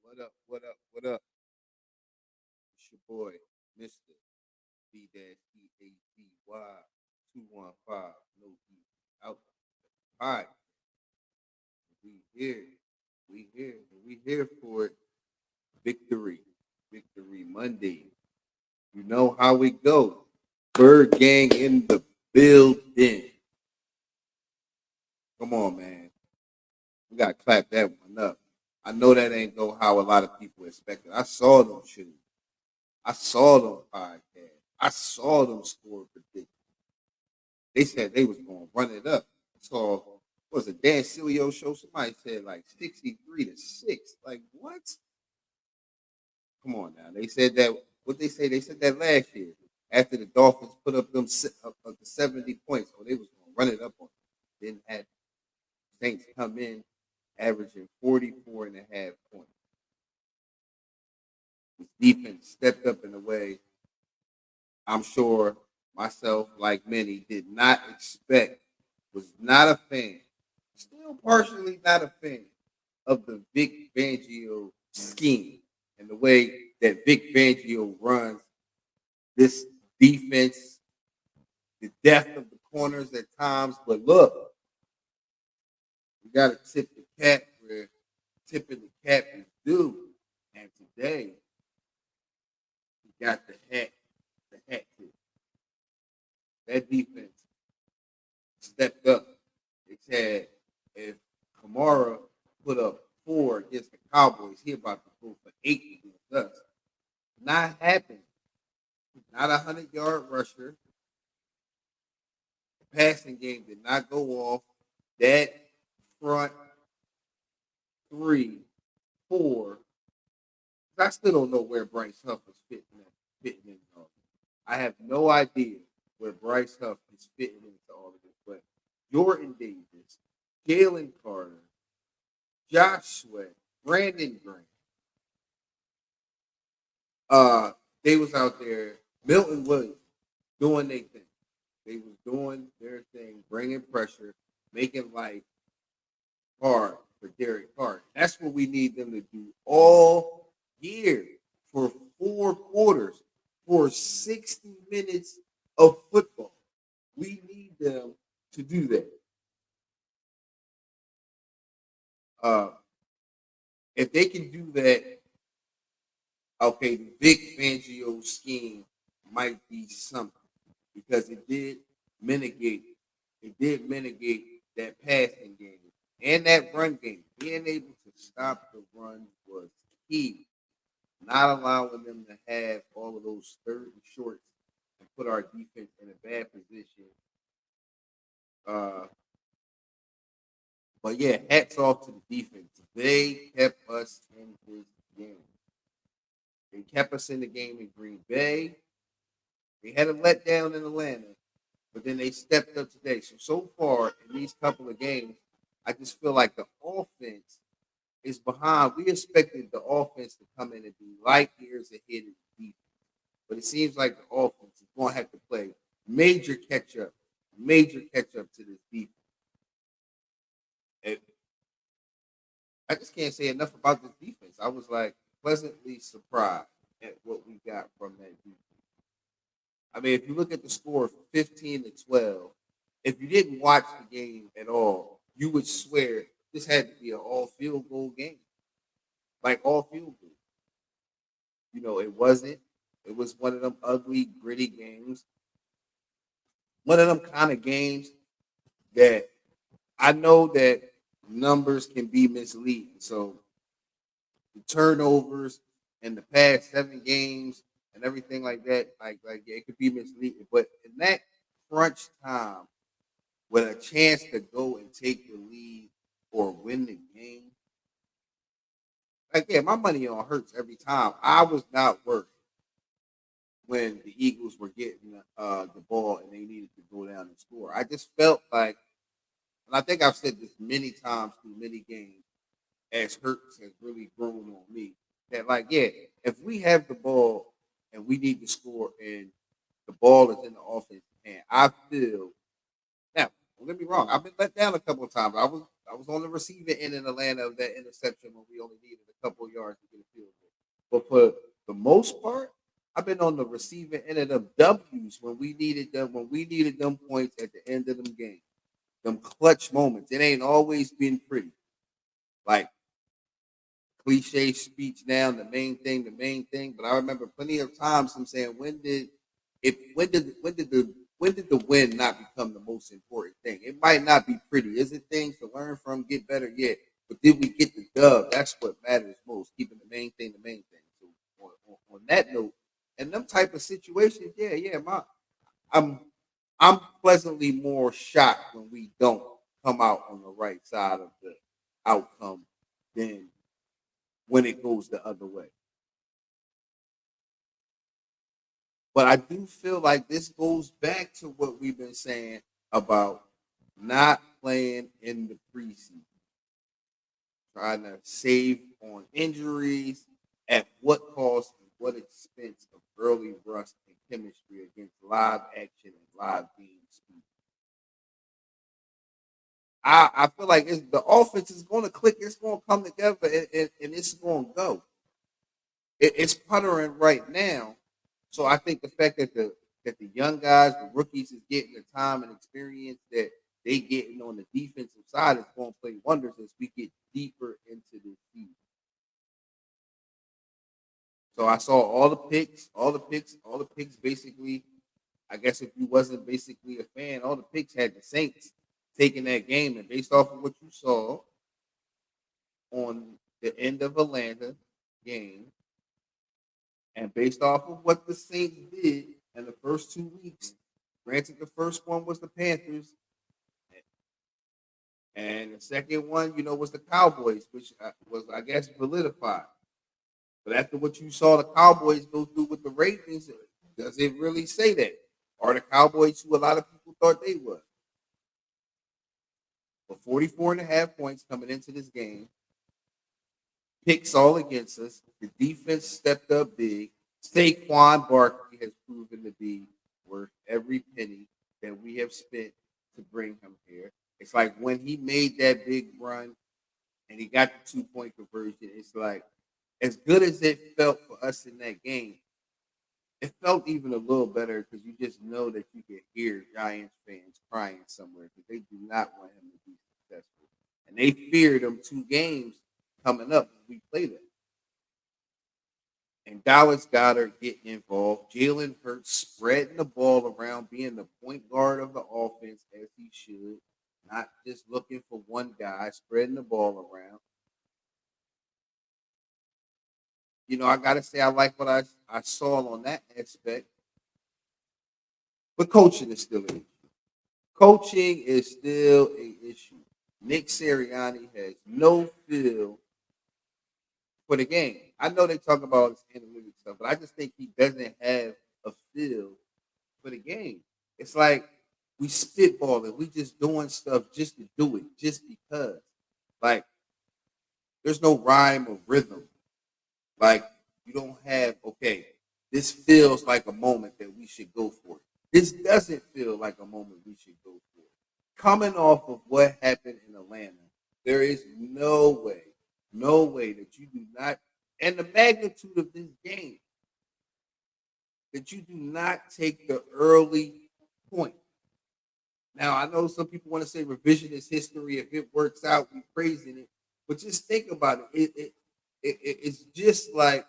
What up? What up? What up? It's your boy, Mister B-E-A-Z-Y 215. No E out. All right, we here. We here. We here for it. Victory. Victory Monday. You know how we go. Bird gang in the building. Come on, man. We gotta clap that one up. I know that ain't go how a lot of people expected. I saw them shoot. I saw them podcast. I saw them score predictions. They said they was gonna run it up. So what was it Dan Silio show? Somebody said like 63-6. Like what? Come on now. They said that what they say, they said that last year after the Dolphins put up them up to 70 points. So they was gonna run it up on them. Then had Saints come in averaging 44 and a half points. His defense stepped up in a way I'm sure myself, like many, did not expect, was not a fan, still partially not a fan of the Vic Fangio scheme and the way that Vic Fangio runs this defense, the depth of the corners at times. But look, we got to tip the cap where tipping the cap is due. And today, we got the hat tip. That defense stepped up. They said if Kamara put up 4 against the Cowboys, he about to go for 8 against us. Not happening. Not a 100-yard rusher. The passing game did not go off. That front 3, 4. I still don't know where Bryce Huff is fitting in. I have no idea where Bryce Huff is fitting into all of this. But Jordan Davis, Jalen Carter, Josh Sweat, Brandon Graham. They was out there. Milton Williams doing their thing. They was doing their thing, bringing pressure, making life hard for Derek Carr. That's what we need them to do all year for 4 quarters, for 60 minutes of football. We need them to do that. If they can do that, okay, the Vic Fangio scheme might be something because it did mitigate that passing game and that run game. Being able to stop the run was key. Not allowing them to have all of those third and shorts and put our defense in a bad position. Uh, but yeah, hats off to the defense. They kept us in this game. They kept us in the game in Green Bay. They had a letdown in Atlanta, but then they stepped up today. So far in these couple of games, I just feel like the offense is behind. We expected the offense to come in and be light years ahead of the defense, but it seems like the offense is going to have to play major catch up to this defense. And I just can't say enough about this defense. I was like pleasantly surprised at what we got from that defense. I mean, if you look at the score 15-12, if you didn't watch the game at all, you would swear this had to be an all field goal game. Like all field goal. It wasn't. It was one of them ugly, gritty games. One of them kind of games that I know that numbers can be misleading. So the turnovers in the past 7 games and everything like that, like yeah, it could be misleading. But in that crunch time, with a chance to go and take the lead or win the game, like yeah, my money on Hurts every time. I was not worried when the Eagles were getting the ball and they needed to go down and score. I just felt like, and I think I've said this many times through many games, as Hurts has really grown on me, that like, yeah, if we have the ball and we need to score and the ball is in the offense, and I feel now, don't get me wrong, I've been let down a couple of times. I was on the receiving end in Atlanta of that interception when we only needed a couple of yards to get a But for the most part, I've been on the receiving end of them W's when we needed them points at the end of them games. Them clutch moments. It ain't always been pretty. Like cliche speech now, the main thing. But I remember plenty of times them saying, when did the win not become the most important thing? It might not be pretty. Is it things to learn from, get better? Yeah. But did we get the dub? That's what matters most. Keeping the main thing. So on that note, and them type of situations, I'm I'm pleasantly more shocked when we don't come out on the right side of the outcome than when it goes the other way. But I do feel like this goes back to what we've been saying about not playing in the preseason, trying to save on injuries at what cost and what expense of early rust and chemistry against live action and live game speed. I feel like the offense is going to click, it's going to come together, and it's going to go. It's puttering right now. So I think the fact that the young guys, the rookies, is getting the time and experience that they getting on the defensive side is going to play wonders as we get deeper into the season. So I saw all the picks. Basically, I guess if you wasn't basically a fan, all the picks had the Saints taking that game, and based off of what you saw on the end of Atlanta game, and based off of what the Saints did in the first 2 weeks, granted the first one was the Panthers, and the second one, was the Cowboys, which was, I guess, validified. But after what you saw the Cowboys go through with the Ravens, does it really say that? Are the Cowboys who a lot of people thought they were? But 44 and a half points coming into this game, picks all against us. The defense stepped up big. Saquon Barkley has proven to be worth every penny that we have spent to bring him here. It's like when he made that big run and he got the 2-point conversion, it's like as good as it felt for us in that game, it felt even a little better because you just know that you can hear Giants fans crying somewhere because they do not want him to be successful. And they fear them 2 games coming up when we play them. And Dallas Goedert getting involved. Jalen Hurts spreading the ball around, being the point guard of the offense as he should, not just looking for one guy, spreading the ball around. I got to say, I like what I saw on that aspect. But coaching is still an issue. Coaching is still an issue. Nick Sirianni has no feel for the game. I know they talk about his analytics stuff, but I just think he doesn't have a feel for the game. It's like we spitballing, we just doing stuff just to do it, just because. Like there's no rhyme or rhythm. Like you don't have, okay, this feels like a moment that we should go for it. This doesn't feel like a moment we should go for it. Coming off of what happened in Atlanta, there is no way that you do not, and the magnitude of this game, that you do not take the early point. Now, I know some people want to say revisionist history. If it works out, we praising it. But just think about it's just like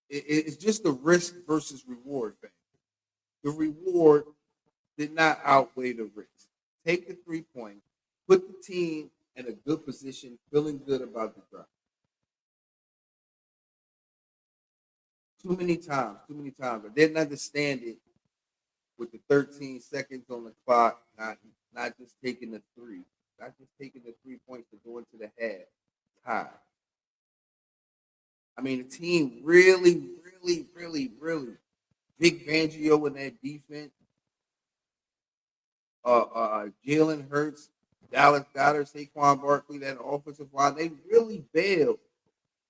it's just the risk versus reward thing. The reward did not outweigh the risk. Take the 3 point, put the team in a good position, feeling good about the drive. Too many times. I didn't understand it with the 13 seconds on the clock, not just taking the three, not just taking the 3 points to go into the half tie. I mean, the team really, Vic Fangio in that defense, Jalen Hurts, Dallas Goedert, Saquon Barkley, that offensive line, they really bailed.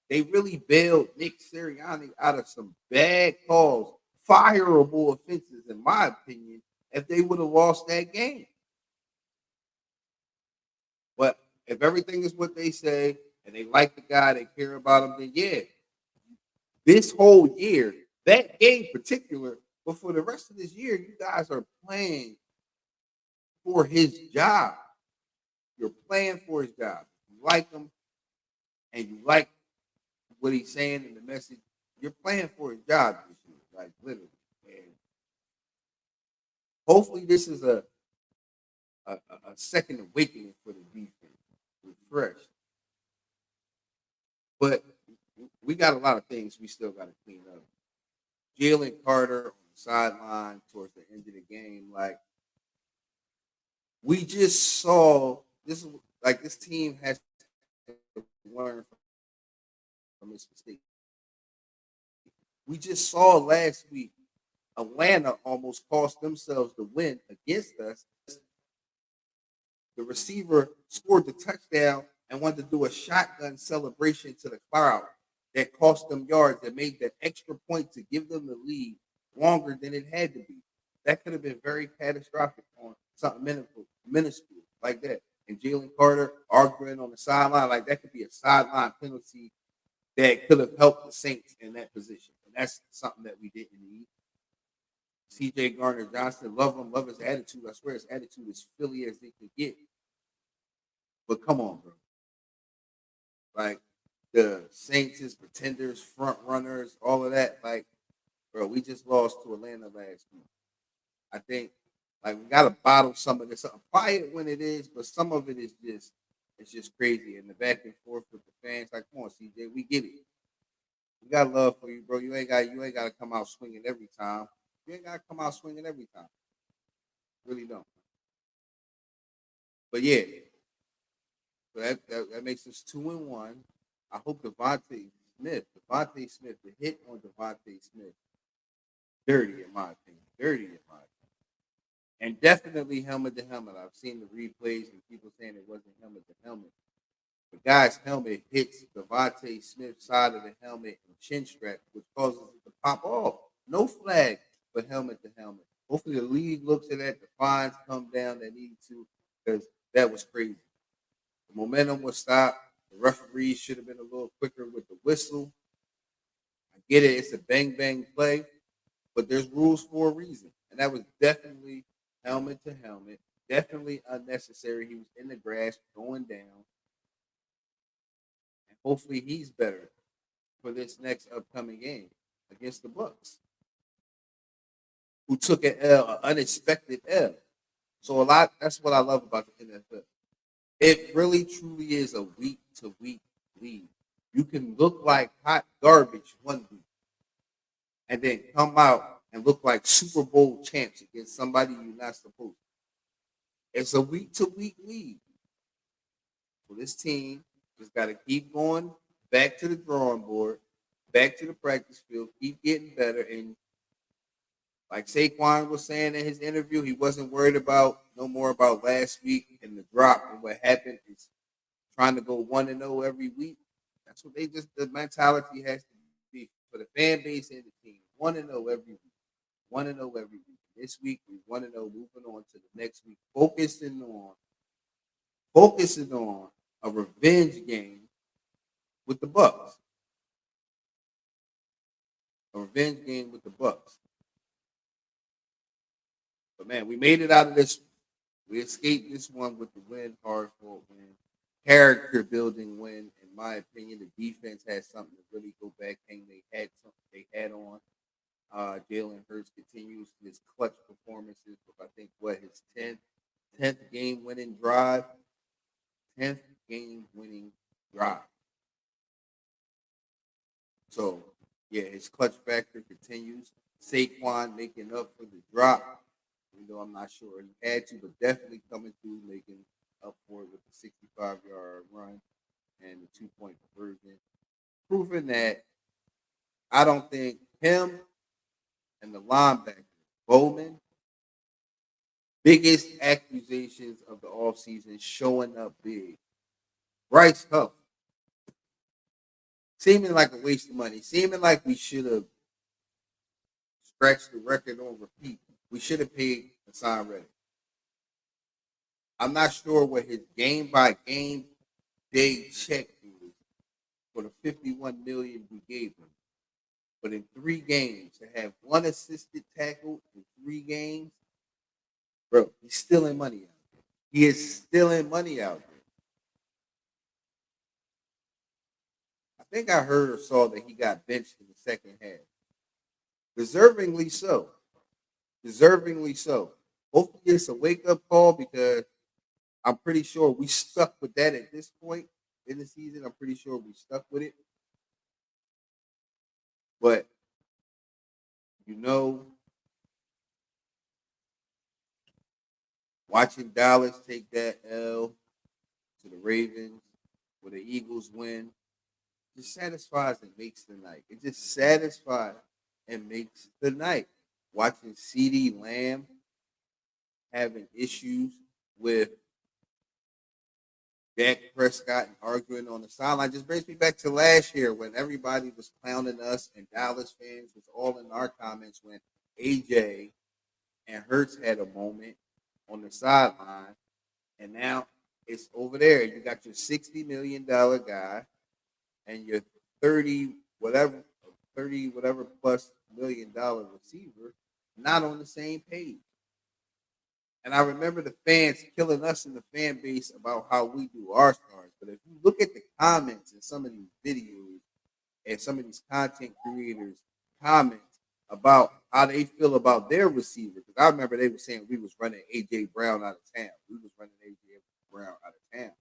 They really bailed Nick Sirianni out of some bad calls, fireable offenses, in my opinion, if they would have lost that game. But if everything is what they say, and they like the guy, they care about him, then yeah, this whole year, that game particular, but for the rest of this year, you guys are playing for his job. You're playing for his job. You like him and you like what he's saying in the message. You're playing for his job this year, like literally. And hopefully this is a second awakening for the defense. Refreshed. But we got a lot of things we still got to clean up. Jalen Carter on the sideline towards the end of the game, like we just saw this is like this team has to learn from its mistakes. We just saw last week Atlanta almost cost themselves the win against us. The receiver scored the touchdown and wanted to do a shotgun celebration to the crowd that cost them yards, that made that extra point to give them the lead longer than it had to be. That could have been very catastrophic on something minuscule like that. And Jalen Carter arguing on the sideline, like that could be a sideline penalty that could have helped the Saints in that position. And that's something that we didn't need. C.J. Gardner-Johnson, love him, love his attitude. I swear his attitude is Philly as they could get. But come on, bro. Like the Saints is pretenders, front runners, all of that. Like, bro, we just lost to Atlanta last week. I think like we gotta bottle some of this up. Apply it when it is, but some of it is just it's just crazy. And the back and forth with the fans, like, come on, CJ, we get it. We got love for you, bro. You ain't got to come out swinging every time. You ain't got to come out swinging every time. Really don't. But yeah, so that makes us 2-1. I hope Devontae Smith, the hit on Devontae Smith, dirty in my opinion. Dirty in my opinion. And definitely helmet to helmet. I've seen the replays and people saying it wasn't helmet to helmet. The guy's helmet hits Devontae Smith's side of the helmet and chin strap, which causes it to pop off. No flag, but helmet to helmet. Hopefully the league looks at that, the fines come down that need to, because that was crazy. The momentum was stopped. The referees should have been a little quicker with the whistle. I get it, it's a bang play, but there's rules for a reason. And that was definitely helmet to helmet, definitely unnecessary. He was in the grass going down. And hopefully he's better for this next upcoming game against the Bucks, who took an L, an unexpected L. So that's what I love about the NFL. It really truly is a week to week league. You can look like hot garbage one week and then come out and look like Super Bowl champs against somebody you're not supposed to. It's a week to week league. So this team just got to keep going back to the drawing board, back to the practice field, keep getting better. And like Saquon was saying in his interview, he wasn't worried about no more about last week and the drop and what happened is trying to go 1-0 every week. That's what the mentality has to be for the fan base and the team. 1-0 every week. 1-0 every week. This week we 1-0, moving on to the next week, focusing on a revenge game with the Bucks. A revenge game with the Bucks. But man, we made it out of this. We escaped this one with the win, hard fought win, character building win. In my opinion, the defense had something to really go back, and they had something they had on. Jalen Hurts continues his clutch performances with I think his 10th game winning drive. 10th game winning drive. So yeah, his clutch factor continues. Saquon making up for the drop. Even though I'm not sure he had to, but definitely coming through, making up for it with the 65-yard run and the 2-point conversion. Proving that I don't think him and the linebacker, Bowman, biggest accusations of the offseason showing up big. Bryce Huff, seeming like a waste of money, seeming like we should have scratched the record on repeat. We should have paid Hassan Reddick. I'm not sure what his game by game day check is for the 51 million we gave him. But in 3 games, to have one assisted tackle in 3 games, bro, he's stealing money out there. He is stealing money out there. I think I heard or saw that he got benched in the second half. Deservingly so. Deservingly so. Hopefully it's a wake up call because I'm pretty sure we stuck with that at this point in the season. I'm pretty sure we stuck with it. But you know, watching Dallas take that L to the Ravens, where the Eagles win, just satisfies and makes the night. It just satisfies and makes the night. Watching CeeDee Lamb having issues with Dak Prescott and arguing on the sideline just brings me back to last year when everybody was clowning us and Dallas fans was all in our comments when AJ and Hurts had a moment on the sideline, and now it's over there. You got your $60 million guy and your 30 whatever plus $1 million receiver not on the same page. And I remember the fans killing us in the fan base about how we do our stars. But if you look at the comments in some of these videos and some of these content creators' comments about how they feel about their receiver, because I remember they were saying we was running AJ Brown out of town. We was running AJ Brown out of town.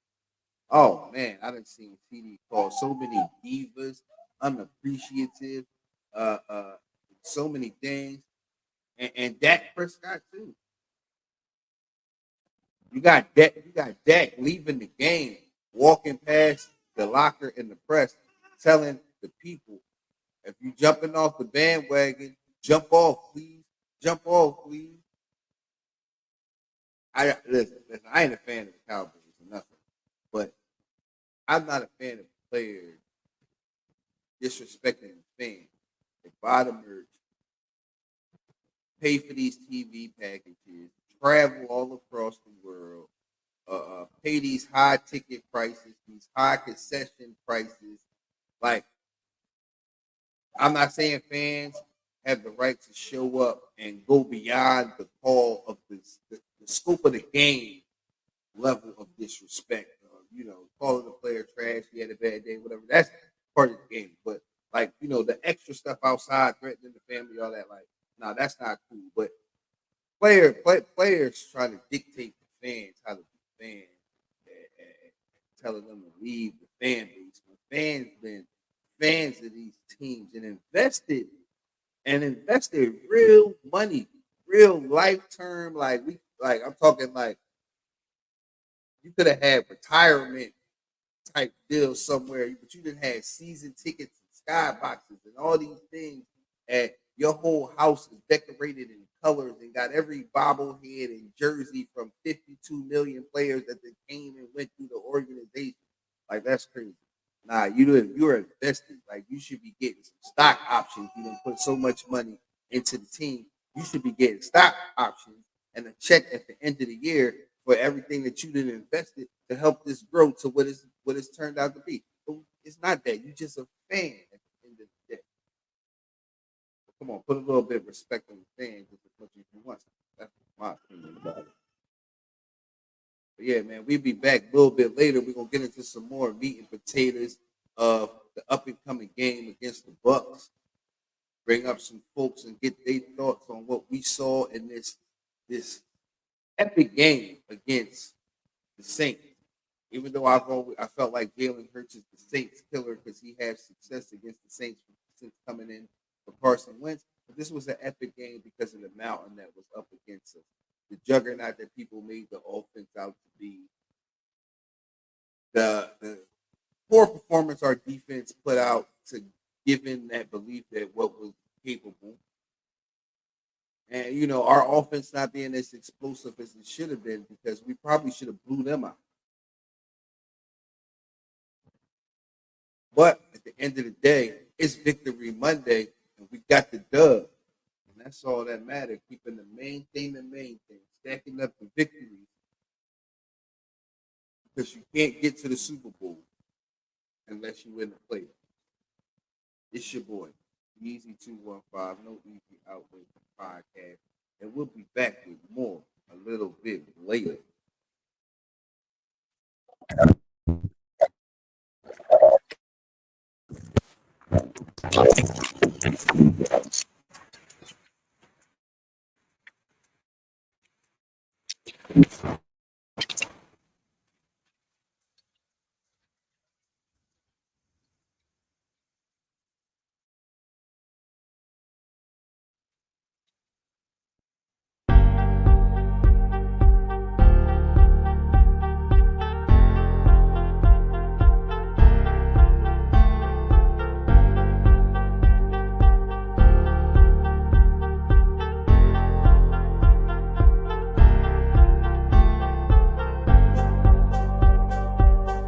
Oh man, I done seen CD call so many divas, unappreciative, uh, uh, so many things, and Dak Prescott too. You got Dak leaving the game, walking past the locker in the press, telling the people, if you jumping off the bandwagon, jump off, please. Jump off, please. Listen, I ain't a fan of the Cowboys or nothing, but I'm not a fan of players disrespecting the fans. They buy the merch, pay for these TV packages, travel all across the world, pay these high ticket prices, these high concession prices. Like, I'm not saying fans have the right to show up and go beyond the call of the scope of the game level of disrespect. Calling the player trash, he had a bad day, whatever. That's part of the game. But like, the extra stuff outside, threatening the family, all that, like, nah, that's not cool. But players trying to dictate the fans how to be fans and telling them to leave the fan base. When fans been fans of these teams and invested real money, real life term. Like I'm talking like you could have had retirement type deal somewhere, but you didn't have season tickets and skyboxes and all these things, and your whole house is decorated in colors and got every bobblehead and jersey from 52 million players that they came and went through the organization. Like that's crazy. Nah, you're invested. Like you should be getting some stock options. You don't put so much money into the team. You should be getting stock options and a check at the end of the year for everything that you didn't invested to help this grow to what it's turned out to be. But it's not that. You're just a fan at the end of the day. But come on, put a little bit of respect on the fans just as much as you want. That's my opinion about it. But yeah, man, we'll be back a little bit later. We're gonna get into some more meat and potatoes of the up and coming game against the Bucks. Bring up some folks and get their thoughts on what we saw in this epic game against the Saints. Even though I felt like Jalen Hurts is the Saints killer because he had success against the Saints since coming in for Carson Wentz. But this was an epic game because of the mountain that was up against us. The juggernaut that people made the offense out to be. The poor performance our defense put out to give in that belief that what was capable. And our offense not being as explosive as it should have been because we probably should have blew them out. But at the end of the day, it's Victory Monday, and we got the dub, and that's all that matters. Keeping the main thing, stacking up the victories because you can't get to the Super Bowl unless you win the playoffs. It's your boy, Easy 215, No Easy Outway Podcast, and we'll be back with more a little bit later.